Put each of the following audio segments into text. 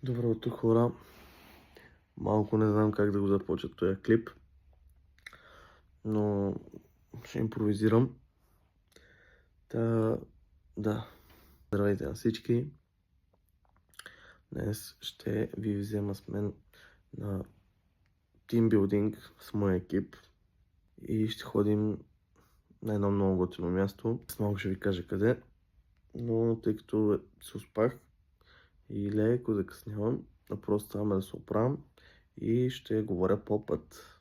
Добро утро, хора. Малко не знам как да го започна този клип, но ще импровизирам. Да. Здравейте на всички. Днес ще ви взема с мен на тимбилдинг с моя екип и ще ходим на едно много готино място. С малко ще ви кажа къде, но тъй като се успах и леко закъснявам, просто трябва да се оправям и ще говоря по път.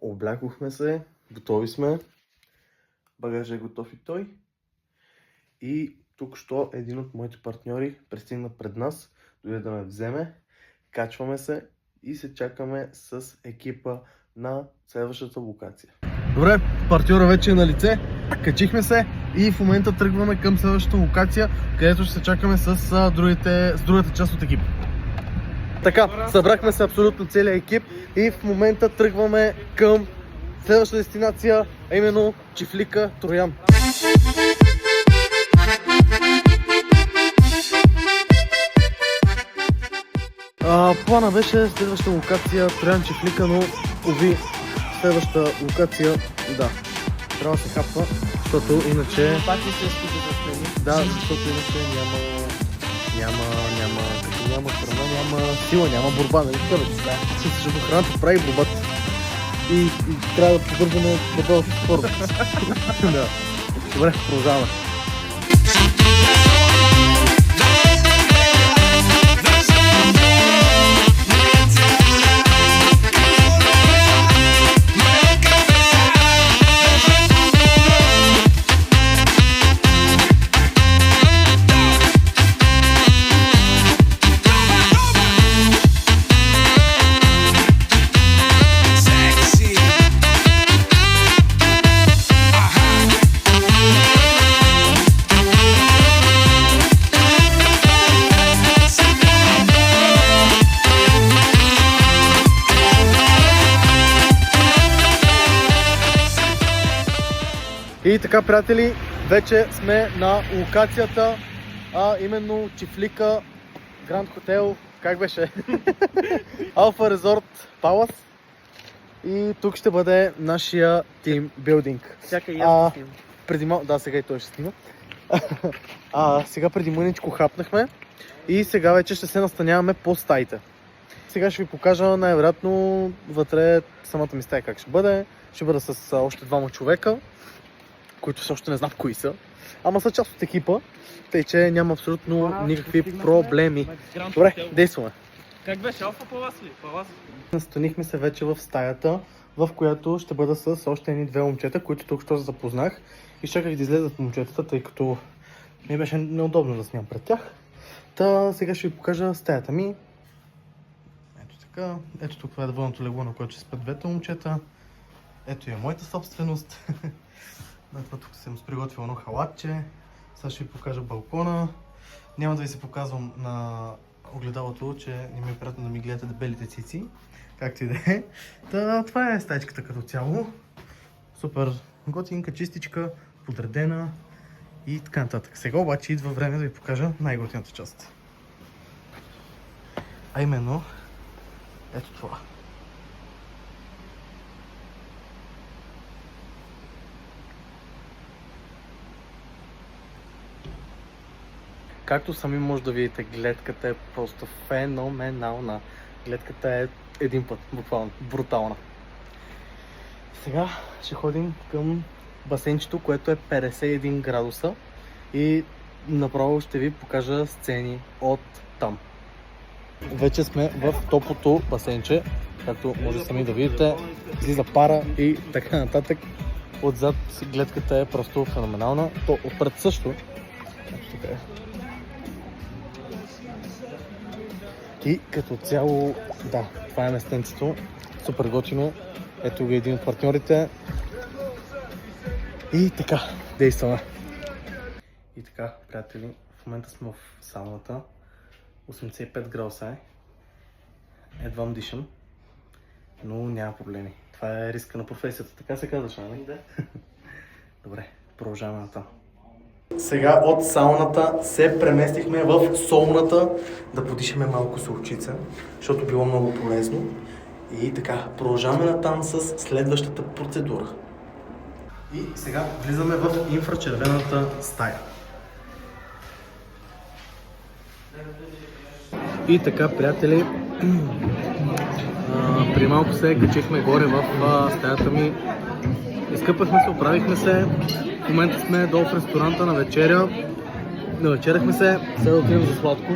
Облякохме се, готови сме, багажът е готов и той. И тук що един от моите партньори пристигна пред нас, дойде да ме вземе, качваме се и се чакаме с екипа на следващата локация. Добре, партньора вече е на лице, качихме се и в момента тръгваме към следващата локация, където ще се чакаме с другата част от екипа. Така, събрахме се абсолютно целият екип и в момента тръгваме към следващата дестинация, а именно Чифлика, Троян. Плана беше следваща локация Троян, Чифлика, но уви, следващата локация, да, трябва да се хапва, защото иначе... Пак ли се стига да смени? Да, защото иначе няма храна, няма сила, няма борба, нали така вече? Да. Защото храната прави борбата. И трябва да поддържаме дебелата форма. Да. Добре, продължаваме. И така, приятели, вече сме на локацията, именно Чифлика, Гранд Хотел, как беше? Алфа Резорт Палас. И тук ще бъде нашия тимбилдинг. Чакай, аз ще снимам. Да, сега и той ще снима. Сега преди мъничко хапнахме и сега вече ще се настаняваме по стаите. Сега ще ви покажа най-вероятно вътре самата ми стая как ще бъде. Ще бъда с още двама човека, които все още не знам кои са, ама са част от екипа, тъй че няма абсолютно никакви проблеми. Добре, действаме. Как беше? Алфа Палас ли? Настанихме се вече в стаята, в която ще бъда с още едни-две момчета, които тук що запознах и чаках да излезат момчетата, тъй като ми беше неудобно да снимам пред тях. Сега ще ви покажа стаята ми. Ето така. Ето тук това е доволното легло, на което ще спят двете момчета. Ето е моята собственост. Това тук съм приготвил едно халатче. Сега ще ви покажа балкона. Няма да ви се показвам на огледалото, че не ми е приятно да ми гледате дебелите цици. Както и да е. Това е стаечката като цяло. Супер готинка, чистичка, подредена и така нататък. Сега обаче идва време да ви покажа най-готината част. А именно ето това. Както сами може да видите, гледката е просто феноменална. Гледката е един път, буквално, брутална. Сега ще ходим към басейнчето, което е 51 градуса и направо ще ви покажа сцени от там. Вече сме в топлото басейнче, както може сами да видите, излиза пара и така нататък. Отзад гледката е просто феноменална, то отпред също. Така е. И като цяло, да, това е местенцето, супер готино. Ето ви един от партньорите. И така, действаме. И така, приятели, в момента сме в сауната. 85 градуса е. Едвам дишам, но няма проблеми. Това е риска на професията, така се казваш, нали? Да. Добре, продължаваме натам. Сега от сауната се преместихме в солната да подишаме малко солчица, защото било много полезно. И така, продължаваме натам с следващата процедура. И сега влизаме в инфрачервената стая. И така, приятели, при малко се качихме горе в стаята ми. Изкъпахме се, оправихме се. В момента сме долу в ресторанта на вечеря. Навечеряхме се, сега отивам за сладко.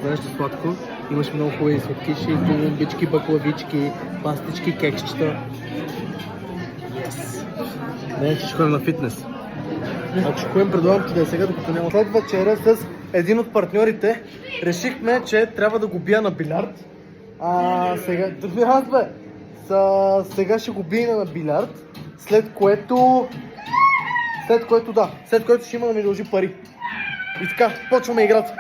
За нещо сладко. Имаше много хубави сладкиши, колумбички, баклавички, пастички, кексчета. Не, ще ходим на фитнес. Ако ще ходим, предлагам ти да е сега, докато няма. След вечеря с един от партньорите решихме, че трябва да го бия на билярд. Сега... Сега ще го бия на билярд, след което ще има да ми дължи пари. И така, почваме играта.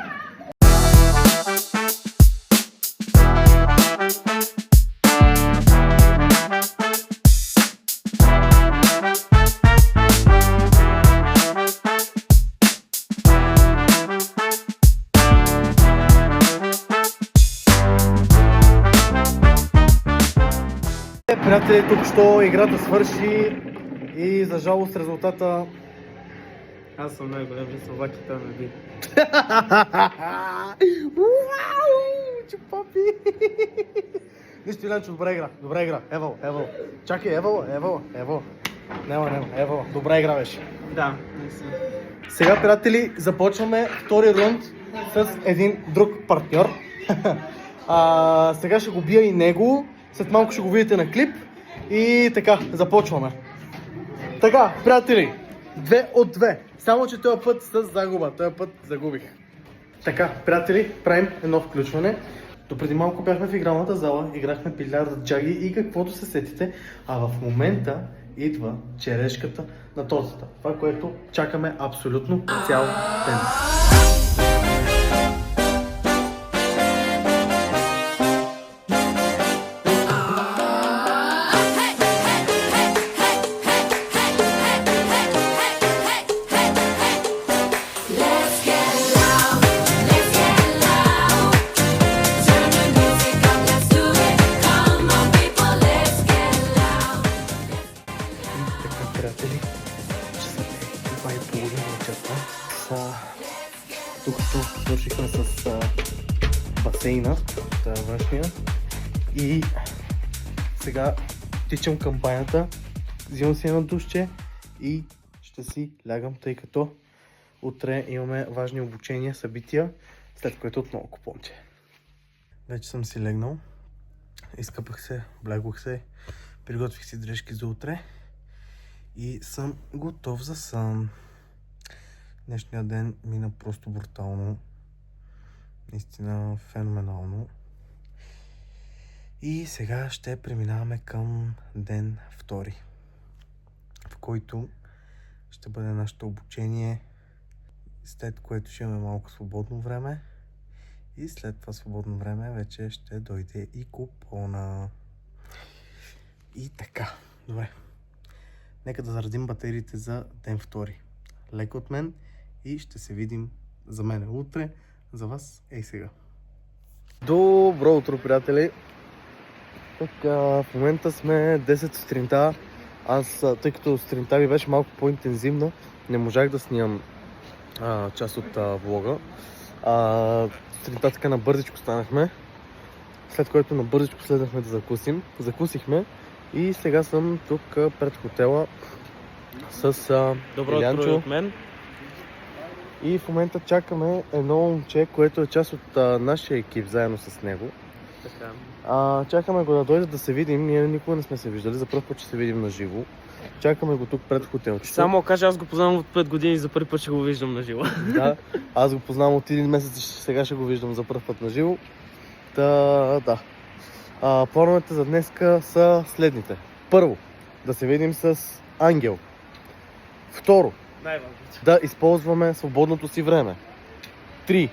Приятели, тук що играта свърши и за жалост резултата... Аз съм най-голям рисовач и той ме би. Уау, чупапи! Нищо, Иленчо, добра игра. Евал. Чакай, Евал. Няма, Евал. Добра игра беше. Да, наистина. Сега, приятели, започваме втори рунд с един друг партньор. Сега ще го бия и него. След малко ще го видите на клип. И така, започваме. Така, приятели, 2 от 2. Само че този път с загуба. Този път загубих. Така, приятели, правим едно включване. Допреди малко бяхме в игралната зала, играхме билярд, джаги и каквото се сетите. А в момента идва черешката на тортата. Това, което чакаме абсолютно цял ден. Тук свършихме с басейна, това е външния, и сега тичам към банята, взимам си едно душче и ще си лягам, тъй като утре имаме важни обучения, събития, след което отново купонче. Вече съм си легнал, изкъпах се, облегох се, приготвих си дрежки за утре и съм готов за сън. Днешният ден мина просто брутално, наистина феноменално. И сега ще преминаваме към ден втори, в който ще бъде нашето обучение, след което ще имаме малко свободно време и след това свободно време вече ще дойде и купона. И така, добре. Нека да заредим батериите за ден втори. Леко от мен и ще се видим за мен утре, за вас сега. Добро утро, приятели! Така, в момента сме 10 сутринта. Аз, тъй като сутринта ми беше малко по-интензивна, не можах да снимам част от влога. Сутринта така набързичко станахме, след което набързичко следвахме да закусим. Закусихме и сега съм тук пред хотела с Илянчо. От мен. И в момента чакаме едно момче, което е част от нашия екип, заедно с него. Така. Чакаме го да дойде да се видим. Ние никога не сме се виждали, за първ път ще се видим на живо. Чакаме го тук пред хотелчето. Само кажа, аз го познавам от 5 години и за първи път ще го виждам на живо. Да, аз го познавам от 1 месец и сега ще го виждам за първ път на живо. Да. Плановете за днеска са следните. Първо, да се видим с Ангел. Второ, да използваме свободното си време. 3.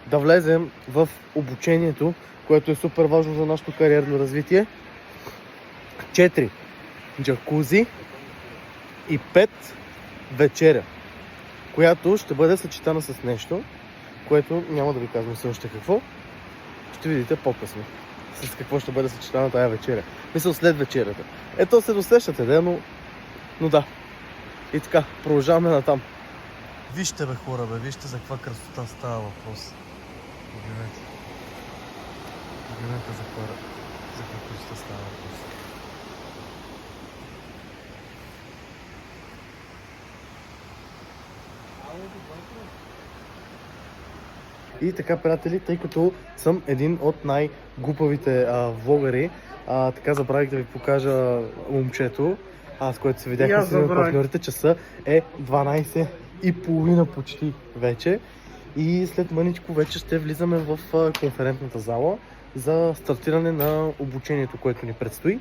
Да влезем в обучението, което е супер важно за нашето кариерно развитие. 4. Джакузи. И 5. Вечеря, която ще бъде съчетана с нещо, което няма да ви казвам все още какво. Ще видите по-късно с какво ще бъде съчетана тая вечеря. Мисля, след вечерята. Ето се досещате, да, но да. И така, продължаваме натам. Вижте бе хора, вижте за каква красота става въпрос. Погледнете. Погледнете за каква красота става въпрос. И така, приятели, тъй като съм един от най-глупавите влогари, така забравих да ви покажа момчето, с което се видяхме с партньорите. Часа е 12:30 почти вече. И след мъничко вече ще влизаме в конферентната зала за стартиране на обучението, което ни предстои.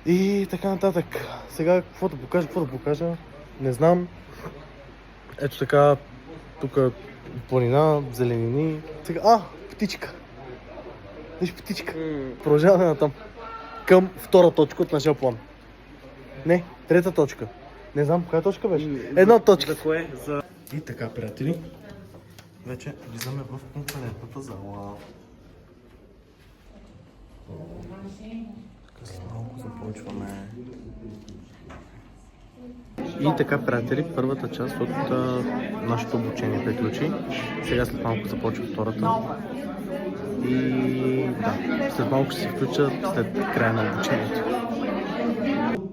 И така нататък. Сега какво да покажа, не знам. Ето така, тук планина, зеленини. Сега, птичка. Виж птичка. Продължаваме натам. Към втора точка от нашия план. Не, трета точка. Не знам, коя точка беше? Една точка. За кое? И така, приятели, вече влизаме в конферентната зала. Така след малко започваме. И така, приятели, първата част от нашето обучение приключи. Сега след малко започва втората. И да, след малко ще се включа след края на обучението.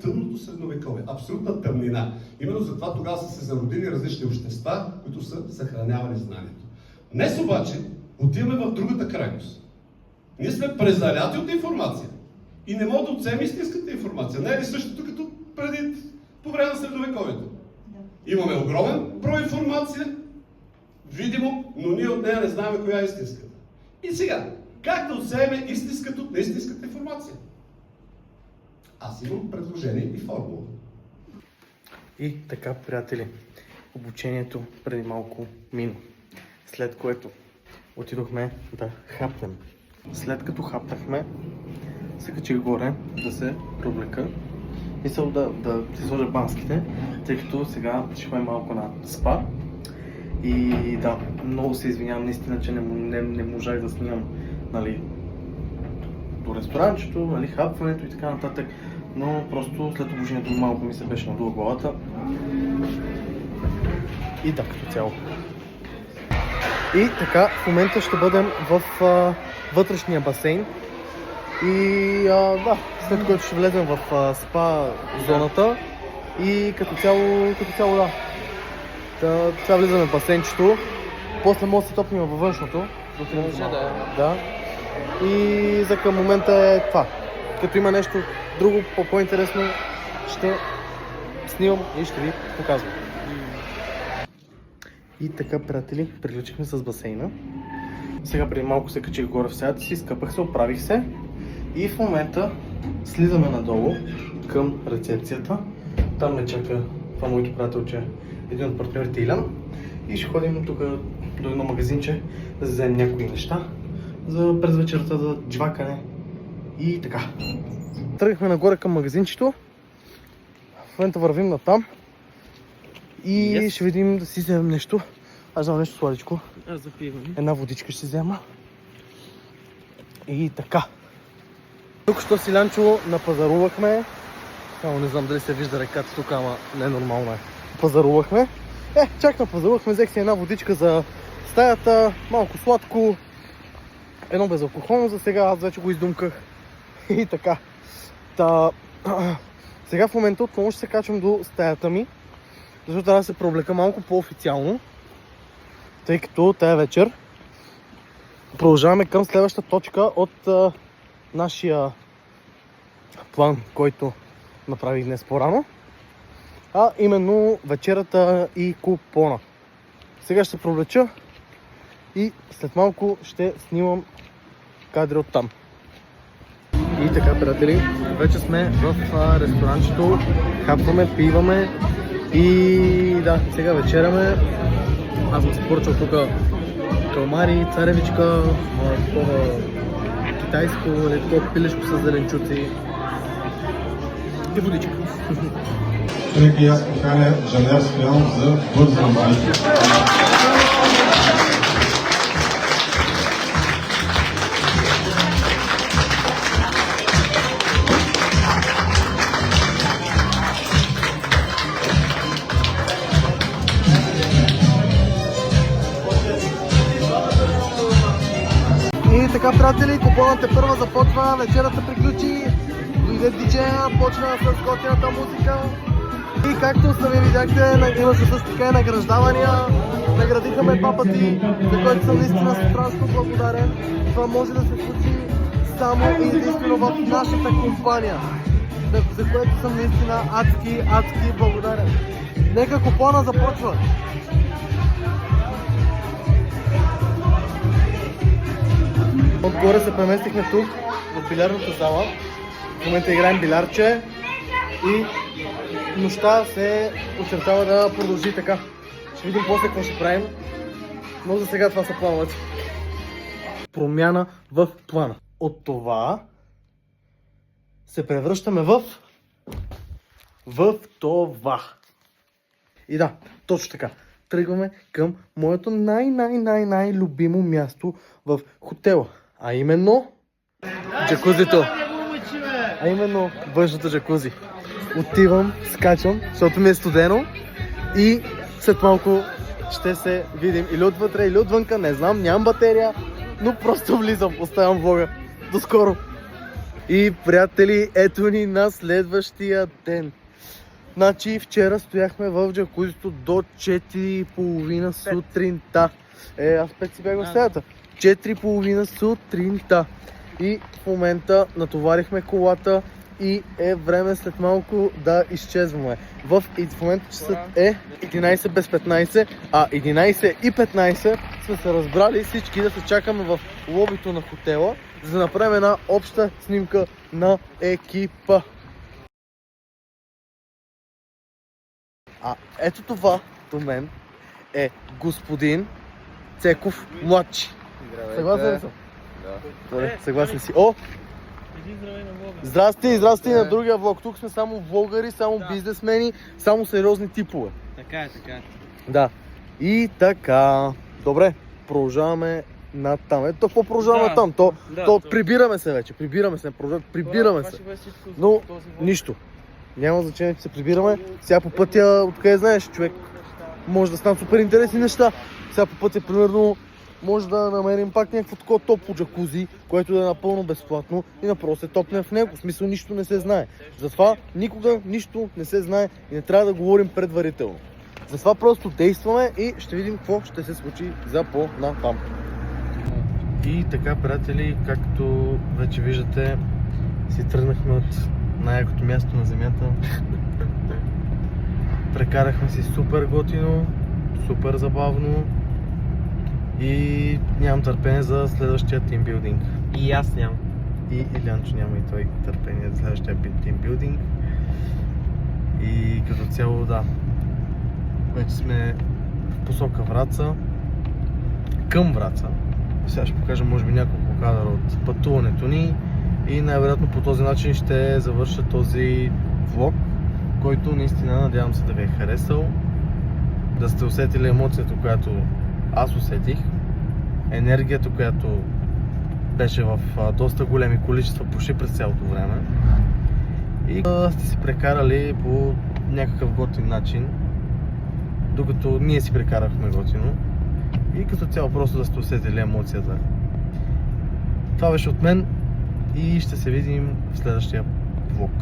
Тъмното средновековие, абсолютна тъмнина. Именно затова тогава са се зародили различни общества, които са съхранявали знанието. Днес обаче отиваме в другата крайност. Ние сме презаляти от информация и не можем да отсеем истинската информация. Не е ли същото като преди, по време на средновековието? Имаме огромен брой информация, видимо, но ние от нея не знаем коя е истинската. И сега, как да отсеем истинската от неистинската информация? Аз имам предложение и формула. И така, приятели, обучението преди малко мина. След което отидохме да хапнем. След като хапнахме, се качих горе да се провлека. Мисля да си сложа банските, тъй като сега ще ходим малко на спа. И да, много се извинявам наистина, че не можах да снимам, нали, до ресторанчето, нали, хапването и така нататък. Но просто след обучението малко ми се беше надула главата. И да, като цяло. И така, в момента ще бъдем в вътрешния басейн. И да, след което ще влезем в спа зоната. И като цяло да. Сега влизаме в басейнчето. После може да се топнем във външното. Да. И за към момента е това. Като има нещо друго по-интересно, ще снимам и ще ви показвам. И така, приятели, приключихме с басейна. Сега преди малко се качих горе в сядата си, скъпах се, оправих се. И в момента слизаме надолу към рецепцията. Там ме чака това моето приятелче, един от партньорите Илян. И ще ходим тук до едно магазинче да вземем някои неща за през вечерта, за джвакане и така. Тръгнахме нагоре към магазинчето. В момента вървим натам. И ще видим да си вземем нещо. Аз вземам нещо сладичко. Аз запивам. Една водичка ще си взема. И така. Тук що си Лянчо напазарувахме. Само не знам дали се вижда реката тук, ама не е нормално е. Пазарувахме. Чак напазарувахме, взех си една водичка за стаята, малко сладко. Едно безалкохолно за сега, аз вече го издумках. И така. Сега в момента отново ще се качвам до стаята ми, защото трябва да се прооблека малко по-официално, тъй като тая вечер продължаваме към следващата точка от нашия план, който направих днес по-рано, а именно вечерата и купона. Сега ще се провлеча и след малко ще снимам кадри от там. И така, приятели, вече сме в ресторанчето, хапваме, пиваме и да, сега вечеряме. Аз съм си поръчал тук калмари, царевичка, такова китайско, такова пилешко с зеленчуци и водичка. Нека и аз поканя Жанер Стоянов за бързо развитие. И така, приятели, купоната първа започва, вечерата приключи, дойде диджея, почна с готината музика. И както сами видяхте, имаше също така и награждавания. Наградиха ме два пъти, за което съм наистина страшно благодарен. Това може да се случи само и единствено в нашата компания, за което съм наистина адски благодарен. Нека купона започва! Отгоре се преместихме тук, в билярната зала. В момента играем билярче и нощта се очертава да продължи така. Ще видим после какво ще правим, но за сега това са плановете. Промяна в плана. От това се превръщаме в това. И да, точно така. Тръгваме към моето най-любимо място в хотела. А именно джакузито. А именно външното джакузи. Отивам, скачам, защото ми е студено и след малко ще се видим или отвътре, или отвънка, не знам, нямам батерия, но просто влизам, оставям влога. До скоро! И приятели, ето ни на следващия ден. Значи вчера стояхме в джакузито до 4:30 сутринта. Аз 5 си бях в стаята. 4:30 сутринта. И в момента натоварихме колата и е време след малко да изчезваме. В момента часът е 11 без 15, а 11:15 сме се разбрали всички да се чакаме в лобито на хотела, за да направим една обща снимка на екипа. А ето това до мен е господин Цеков младши. Съгласен ли съм? Да. Добре, съгласен си. О! Здрасти на другия влог. Тук сме само влогъри, само бизнесмени, само сериозни типове. Така е. Да. И така. Добре, продължаваме натам. Ето какво продължаваме там? То прибираме се вече, прибираме се. Но нищо. Няма значение, че се прибираме. Сега по пътя, откъде знаеш, човек, може да станат супер интересни неща. Сега по пътя, примерно, може да намерим пак някакво такова топло джакузи, което да е напълно безплатно и направо се топнем в него. В смисъл, нищо не се знае. Затова никога нищо не се знае и не трябва да говорим предварително. Затова просто действаме и ще видим какво ще се случи за по-натам. И така, приятели, както вече виждате, си тръгнахме от най-якото място на земята. Прекарахме си супер готино, супер забавно и нямам търпение за следващия тимбилдинг. И аз нямам. И Илянчо няма и той търпение за следващия тимбилдинг. И като цяло, да, вече сме в посока Враца, към Враца. Сега ще покажа може би няколко кадъра от пътуването ни и най-вероятно по този начин ще завърша този влог, който наистина надявам се да ви е харесал, да сте усетили емоцията, която аз усетих, енергията, която беше в доста големи количества почти през цялото време и сте си прекарали по някакъв готин начин, докато ние си прекарахме готино и като цяло просто да сте усетили емоцията. Това беше от мен и ще се видим в следващия влог.